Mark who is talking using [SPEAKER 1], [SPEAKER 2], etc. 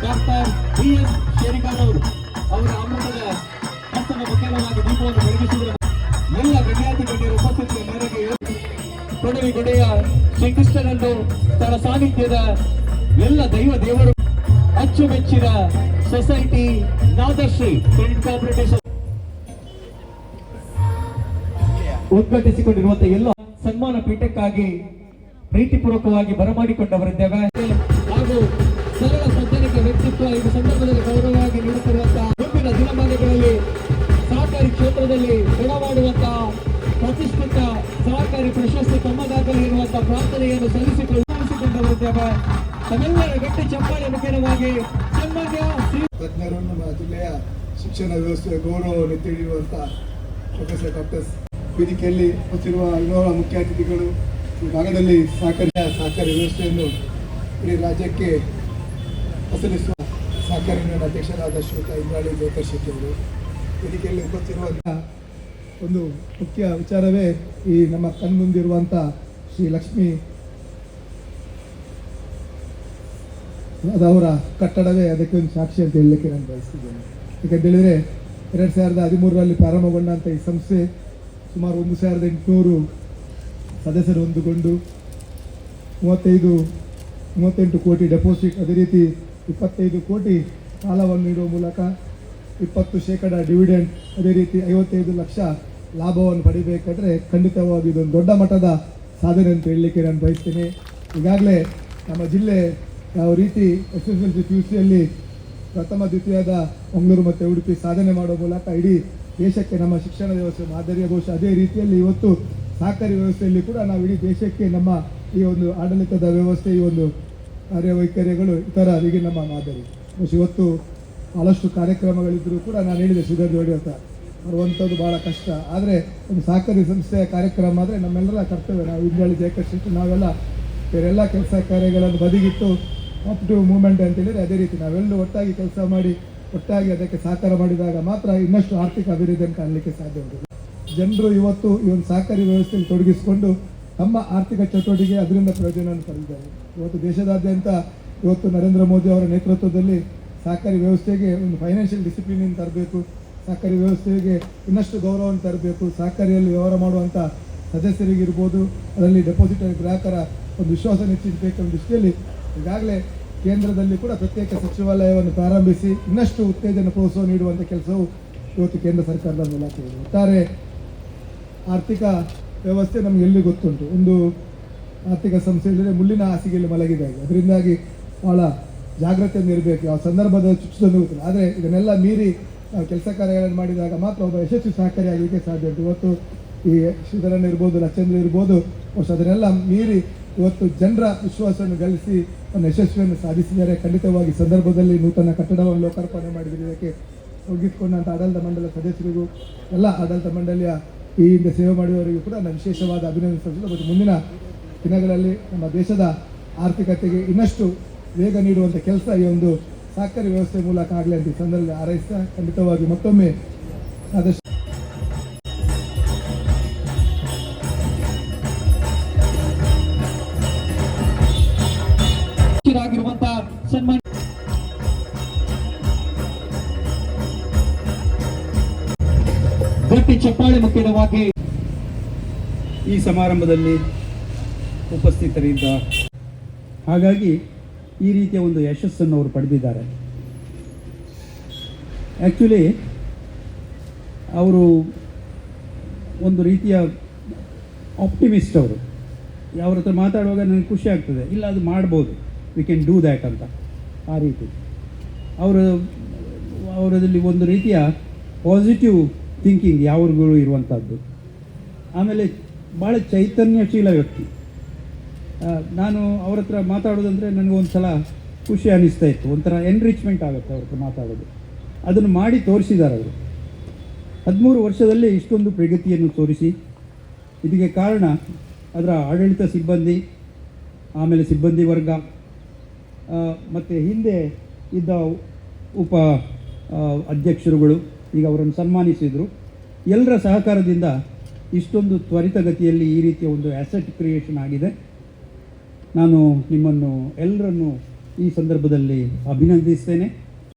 [SPEAKER 1] Doctor BS Sherigar ಅವರು ಅವರ ಅಮೃತದ ಹಸ್ತದ ಮುಖೇನವಾಗಿ ದೀಪವನ್ನು ಬೆಳಗಿಸಿದ ಎಲ್ಲ ಗಣ್ಯಾತಿ ಗಣ್ಯರ ಉಪಸ್ಥಿತಿಯ ಮೇರೆಗೆ ಕೊಡವಿಗೊಡೆಯ ಶ್ರೀಕೃಷ್ಣನನ್ನು ತನ್ನ ಸಾನ್ನಿಧ್ಯದ ಎಲ್ಲ ದೇವರು ಅಚ್ಚುಮೆಚ್ಚಿನ ಸೊಸೈಟಿ ನಾದಶ್ರೀ ಕ್ರೆಡಿಟ್ ಕಾರ್ಪೊರೇಷನ್ ಉದ್ಘಾಟಿಸಿಕೊಂಡಿರುವಂತಹ ಎಲ್ಲ ಸನ್ಮಾನ ಪೀಠಕ್ಕಾಗಿ ಪ್ರೀತಿಪೂರ್ವಕವಾಗಿ ಬರಮಾಡಿಕೊಂಡವರಿದ್ದೇವೆ ಹಾಗೂ ಸರಳ ಸಜ್ಜನಿಕ ವ್ಯಕ್ತಿತ್ವ ಈ ಸಂದರ್ಭದಲ್ಲಿ ಗೌರವವಾಗಿ ನೀಡುತ್ತಿರುವಂತಹ ಮುಂದಿನ ದಿನಮಾನಗಳಲ್ಲಿ ಸಹಕಾರಿ ಕ್ಷೇತ್ರದಲ್ಲಿ ಗುಣಮಾಡುವಂತಹ ಪ್ರತಿಷ್ಠಿತ ಸಹಕಾರಿ ಪ್ರಶಸ್ತಿ ತಮ್ಮದಾಗಲಿ ಇರುವಂತಹ ಪ್ರಾರ್ಥನೆಯನ್ನು ಸಲ್ಲಿಸಿಕೊಂಡಿದ್ದೇವೆ. ತಮ್ಮೆಲ್ಲರ ಗಟ್ಟಿ ಚಪ್ಪಾಳೆ ಮುಖೇನವಾಗಿ ಸನ್ಮಾನ್ಯ
[SPEAKER 2] ತಜ್ಞರು ನಮ್ಮ ಜಿಲ್ಲೆಯ ಶಿಕ್ಷಣ ವ್ಯವಸ್ಥೆಯ ಗೌರವವನ್ನು ತಿಳಿಯುವಂತಹ ಪ್ರೊಫೆಸರ್ ಡಾಕ್ಟರ್ ವೇದಿಕೆಯಲ್ಲಿ ಹೊತ್ತಿರುವ ಇನ್ನೋರ್ವ ಮುಖ್ಯ ಅತಿಥಿಗಳು ಈ ಭಾಗದಲ್ಲಿ ಸಹಕಾರಿ ವ್ಯವಸ್ಥೆಯನ್ನು ಇಡೀ ರಾಜ್ಯಕ್ಕೆ ಹೆಸರಿಸುವ ಸಹಕಾರಿ ನಿಗಮದ ಅಧ್ಯಕ್ಷರಾದ ಶ್ರೀಯುತ ಇಂದ್ರಾಳಿ ಜಯಕರ್ ಶೆಟ್ಟಿ ಅವರು ವೇದಿಕೆಯಲ್ಲಿ ಉಪಸ್ಥಿತಿರುವಂತಹ ಒಂದು ಮುಖ್ಯ ವಿಚಾರವೇ ಈ ನಮ್ಮ ಕಣ್ಮುಂದಿರುವಂಥ ಶ್ರೀ ಲಕ್ಷ್ಮೀ ಅದವರ ಕಟ್ಟಡವೇ ಅದಕ್ಕೆ ಒಂದು ಸಾಕ್ಷಿ ಅಂತ ಹೇಳಲಿಕ್ಕೆ ನಾನು ಬಯಸ್ತಿದ್ದೇನೆ. ಯಾಕಂತೇಳಿದರೆ 2013ರಲ್ಲಿ ಪ್ರಾರಂಭಗೊಂಡಂಥ ಈ ಸಂಸ್ಥೆ ಸುಮಾರು 1800 ಸದಸ್ಯರು ಹೊಂದಿಕೊಂಡು 38 ಕೋಟಿ ಡೆಪಾಸಿಟ್, ಅದೇ ರೀತಿ 25 ಕೋಟಿ ಸಾಲವನ್ನು ನೀಡುವ ಮೂಲಕ 20% ಡಿವಿಡೆಂಡ್, ಅದೇ ರೀತಿ 55 ಲಕ್ಷ ಲಾಭವನ್ನು ಪಡಿಬೇಕಾದ್ರೆ ಖಂಡಿತವಾಗಿ ಇದೊಂದು ದೊಡ್ಡ ಮಟ್ಟದ ಸಾಧನೆ ಅಂತ ಹೇಳಲಿಕ್ಕೆ ನಾನು ಬಯಸ್ತೇನೆ. ಈಗಾಗಲೇ ನಮ್ಮ ಜಿಲ್ಲೆ ಯಾವ ರೀತಿ SSLC PUCಯಲ್ಲಿ ಪ್ರಥಮ ದ್ವಿತೀಯದ ಮಂಗಳೂರು ಮತ್ತು ಉಡುಪಿ ಸಾಧನೆ ಮಾಡುವ ಮೂಲಕ ಇಡೀ ದೇಶಕ್ಕೆ ನಮ್ಮ ಶಿಕ್ಷಣ ವ್ಯವಸ್ಥೆ ಮಾದರಿಯ ಬಹುಶಃ ಅದೇ ರೀತಿಯಲ್ಲಿ ಇವತ್ತು ಸಹಕಾರಿ ವ್ಯವಸ್ಥೆಯಲ್ಲಿ ಕೂಡ ನಾವು ಇಡೀ ದೇಶಕ್ಕೆ ನಮ್ಮ ಈ ಒಂದು ಆಡಳಿತದ ವ್ಯವಸ್ಥೆ, ಈ ಒಂದು ಕಾರ್ಯವೈಖರಿಗಳು ಇತರರಿಗೆ ನಮ್ಮ ಮಾದರಿ. ಬಹುಶಃ ಇವತ್ತು ಭಾಳಷ್ಟು ಕಾರ್ಯಕ್ರಮಗಳಿದ್ದರೂ ಕೂಡ ನಾನು ಹೇಳಿದೆ ಶ್ರೀಧರ್ ಜೋಡಿ ಅಂತ ಬರುವಂಥದ್ದು ಭಾಳ ಕಷ್ಟ. ಆದರೆ ಒಂದು ಸಹಕಾರಿ ಸಂಸ್ಥೆಯ ಕಾರ್ಯಕ್ರಮ ಆದರೆ ನಮ್ಮೆಲ್ಲರ ಕರ್ತವ್ಯ. ನಾವು ಇಂದ್ರಾಳಿ ಜಯಕರ್ ಶೆಟ್ಟಿ ನಾವೆಲ್ಲ ಬೇರೆಲ್ಲ ಕೆಲಸ ಕಾರ್ಯಗಳನ್ನು ಬದಿಗಿಟ್ಟು ಅಪ್ ಟು ಮೂವ್ಮೆಂಟ್ ಅಂತೇಳಿದರೆ ಅದೇ ರೀತಿ ನಾವೆಲ್ಲರೂ ಒಟ್ಟಾಗಿ ಕೆಲಸ ಮಾಡಿ ಒಟ್ಟಾಗಿ ಅದಕ್ಕೆ ಸಹಕಾರ ಮಾಡಿದಾಗ ಮಾತ್ರ ಇನ್ನಷ್ಟು ಆರ್ಥಿಕ ಅಭಿವೃದ್ಧಿಯನ್ನು ಕಾಣಲಿಕ್ಕೆ ಸಾಧ್ಯ ಉಂಟು. ಜನರು ಇವತ್ತು ಈ ಒಂದು ಸಹಕಾರಿ ವ್ಯವಸ್ಥೆಯಲ್ಲಿ ತೊಡಗಿಸಿಕೊಂಡು ತಮ್ಮ ಆರ್ಥಿಕ ಚಟುವಟಿಕೆ ಅದರಿಂದ ಪ್ರಯೋಜನವನ್ನು ಪಡೆದಿದ್ದಾರೆ. ಇವತ್ತು ದೇಶದಾದ್ಯಂತ ಇವತ್ತು ನರೇಂದ್ರ ಮೋದಿ ಅವರ ನೇತೃತ್ವದಲ್ಲಿ ಸಹಕಾರಿ ವ್ಯವಸ್ಥೆಗೆ ಒಂದು ಫೈನಾನ್ಷಿಯಲ್ ಡಿಸಿಪ್ಲಿನ್ ತರಬೇಕು, ಸಹಕಾರಿ ವ್ಯವಸ್ಥೆಗೆ ಇನ್ನಷ್ಟು ಗೌರವವನ್ನು ತರಬೇಕು, ಸಹಕಾರಿಯಲ್ಲಿ ವ್ಯವಹಾರ ಮಾಡುವಂಥ ಸದಸ್ಯರಿಗಿರ್ಬೋದು, ಅದರಲ್ಲಿ ಡೆಪಾಸಿಟರಿ ಗ್ರಾಹಕರ ಒಂದು ವಿಶ್ವಾಸ ಹೆಚ್ಚಿಸಬೇಕೆಂಬ ದೃಷ್ಟಿಯಲ್ಲಿ ಈಗಾಗಲೇ ಕೇಂದ್ರದಲ್ಲಿ ಕೂಡ ಪ್ರತ್ಯೇಕ ಸಚಿವಾಲಯವನ್ನು ಪ್ರಾರಂಭಿಸಿ ಇನ್ನಷ್ಟು ಉತ್ತೇಜನ ಪ್ರೋತ್ಸಾಹ ನೀಡುವಂಥ ಕೆಲಸವು ಇವತ್ತು ಕೇಂದ್ರ ಸರ್ಕಾರದ ಮೂಲಕ ಇದೆ. ಒಟ್ಟಾರೆ ಆರ್ಥಿಕ ವ್ಯವಸ್ಥೆ ನಮಗೆ ಎಲ್ಲಿ ಗೊತ್ತುಂಟು, ಒಂದು ಆರ್ಥಿಕ ಸಂಸ್ಥೆಯಲ್ಲಿ ಮುಳ್ಳಿನ ಹಾಸಿಗೆಯಲ್ಲಿ ಮಲಗಿದೆ. ಅದರಿಂದಾಗಿ ಭಾಳ ಜಾಗ್ರತೆಯಿಂದ ಇರಬೇಕು, ಯಾವ ಸಂದರ್ಭದ ಚುಚ್ಚುತ್ತಲೂ ಗೊತ್ತಿಲ್ಲ. ಆದರೆ ಇದನ್ನೆಲ್ಲ ಮೀರಿ ನಾವು ಕೆಲಸ ಕಾರ್ಯಗಳನ್ನು ಮಾಡಿದಾಗ ಮಾತ್ರ ಒಬ್ಬ ಯಶಸ್ವಿ ಸಹಕಾರಿ ಆಗಲಿಕ್ಕೆ ಸಾಧ್ಯ ಉಂಟು. ಇವತ್ತು ಈ ಶ್ರೀಧರನ್ ಇರ್ಬೋದು, ಲಕ್ಷೇಂದ್ರ ಇರ್ಬೋದು, ಅದನ್ನೆಲ್ಲ ಮೀರಿ ಇವತ್ತು ಜನರ ವಿಶ್ವಾಸವನ್ನು ಗಳಿಸಿ ಒಂದು ಯಶಸ್ವಿಯನ್ನು ಸಾಧಿಸಿದ್ದಾರೆ. ಖಂಡಿತವಾಗಿ ಸಂದರ್ಭದಲ್ಲಿ ನೂತನ ಕಟ್ಟಡವನ್ನು ಲೋಕಾರ್ಪಣೆ ಮಾಡಿದರೆ ಇದಕ್ಕೆ ಒಗ್ಗಿಸಿಕೊಂಡಂಥ ಆಡಳಿತ ಮಂಡಲ ಸದಸ್ಯರಿಗೂ ಎಲ್ಲ ಆಡಳಿತ ಮಂಡಳಿಯ ಈ ಹಿಂದೆ ಸೇವೆ ಮಾಡುವವರಿಗೂ ಕೂಡ ನಾನು ವಿಶೇಷವಾದ ಅಭಿನಂದನೆ ಸಲ್ಲಿಸಿದೆ. ಮತ್ತು ಮುಂದಿನ ದಿನಗಳಲ್ಲಿ ನಮ್ಮ ದೇಶದ ಆರ್ಥಿಕತೆಗೆ ಇನ್ನಷ್ಟು ವೇಗ ನೀಡುವಂಥ ಕೆಲಸ ಈ ಒಂದು ಸಹಕಾರಿ ವ್ಯವಸ್ಥೆ ಮೂಲಕ ಆಗಲಿ ಅಂತ ಈ ಸಂದರ್ಭದಲ್ಲಿ ಹಾರೈಸ್ತಾ ಖಂಡಿತವಾಗಿ ಮತ್ತೊಮ್ಮೆ ಆದಷ್ಟು ಸನ್ಮಾನ ಗಟ್ಟಿ ಚಪ್ಪಾಳೆ ಮುಖ್ಯವಾಗಿ
[SPEAKER 3] ಈ ಸಮಾರಂಭದಲ್ಲಿ ಉಪಸ್ಥಿತರಿದ್ದ. ಹಾಗಾಗಿ ಈ ರೀತಿಯ ಒಂದು ಯಶಸ್ಸನ್ನು ಅವರು ಪಡೆದಿದ್ದಾರೆ. ಆ್ಯಕ್ಚುಲಿ ಅವರು ಒಂದು ರೀತಿಯ ಆಪ್ಟಿಮಿಸ್ಟ್. ಅವರು ಅವ್ರ ಹತ್ರ ಮಾತಾಡುವಾಗ ನನಗೆ ಖುಷಿ ಆಗ್ತದೆ, ಇಲ್ಲ ಅದು ಮಾಡ್ಬೋದು, ವಿ ಕ್ಯಾನ್ ಡೂ ದ್ಯಾಟ್ ಅಂತ. ಆ ರೀತಿ ಅವರು ಅವರಲ್ಲಿ ಒಂದು ರೀತಿಯ ಪಾಸಿಟಿವ್ ಥಿಂಕಿಂಗ್ ಯಾವಾಗಲೂ ಇರುವಂಥದ್ದು. ಆಮೇಲೆ ಭಾಳ ಚೈತನ್ಯಶೀಲ ವ್ಯಕ್ತಿ. ನಾನು ಅವ್ರ ಹತ್ರ ಮಾತಾಡೋದಂದರೆ ನನಗೊಂದು ಸಲ ಖುಷಿ ಅನ್ನಿಸ್ತಾ ಇತ್ತು, ಒಂಥರ ಎನ್ರಿಚ್ಮೆಂಟ್ ಆಗುತ್ತೆ ಅವ್ರ ಹತ್ರ ಮಾತಾಡೋದು. ಅದನ್ನು ಮಾಡಿ ತೋರಿಸಿದ್ದಾರೆ ಅವರು. 13 ವರ್ಷದಲ್ಲಿ ಇಷ್ಟೊಂದು ಪ್ರಗತಿಯನ್ನು ತೋರಿಸಿ, ಇದಕ್ಕೆ ಕಾರಣ ಅದರ ಆಡಳಿತ ಸಿಬ್ಬಂದಿ, ಆಮೇಲೆ ಸಿಬ್ಬಂದಿ ವರ್ಗ, ಮತ್ತು ಹಿಂದೆ ಇದ್ದ ಉಪ ಅಧ್ಯಕ್ಷರುಗಳು, ಈಗ ಅವರನ್ನು ಸನ್ಮಾನಿಸಿದರು. ಎಲ್ಲರ ಸಹಕಾರದಿಂದ ಇಷ್ಟೊಂದು ತ್ವರಿತಗತಿಯಲ್ಲಿ ಈ ರೀತಿಯ ಒಂದು ಆ್ಯಸೆಟ್ ಕ್ರಿಯೇಷನ್ ಆಗಿದೆ. ನಾನು ನಿಮ್ಮನ್ನು ಎಲ್ಲರನ್ನು ಈ ಸಂದರ್ಭದಲ್ಲಿ ಅಭಿನಂದಿಸ್ತೇನೆ.